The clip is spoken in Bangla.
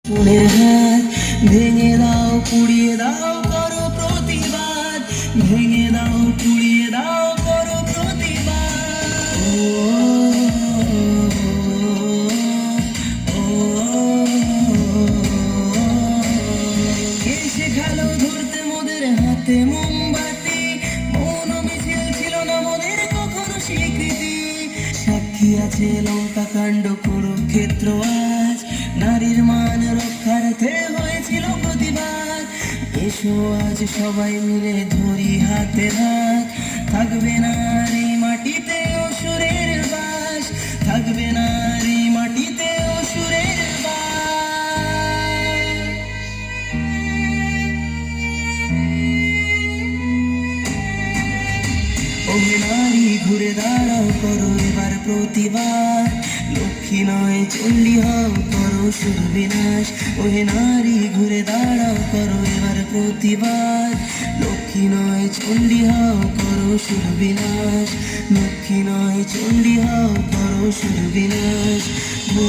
মনের হাত ভেঙে দাও, পুড়িয়ে দাও, করো প্রতিবাদ। ভেঙে দাও, পুড়িয়ে দাও, করো প্রতিবাদ। কে শেখালো ধরতে মোদের হাতে মোমবাতি? মৌন মিছিল ছিল না মোদের কখনো স্বীকৃতি। সাক্ষী আছে লঙ্কা কাণ্ড, কুরুক্ষেত্র আজ। নারীর মান রক্ষার্থে হয়েছিল প্রতিবাদ। এসো আজ সবাই মিলে ধরি হাতে হাত। থাকবে না আর এই মাটিতে অসুরের বাস। থাকবে না আর এই মাটিতে অসুরের বাস। ওহে নারী ঘুরে দাঁড়াও, করো এবার প্রতিবাদ। লক্ষ্মী নয় চণ্ডী হও, করো শুধু বিনাশ। ওহে নারী ঘুরে দাঁড়াও, করো এবার প্রতিবাদ। লক্ষ্মী নয় চণ্ডী হও, করো শুধু বিনাশ। লক্ষ্মী নয় চণ্ডী হও, করো শুধু বিনাশ। ও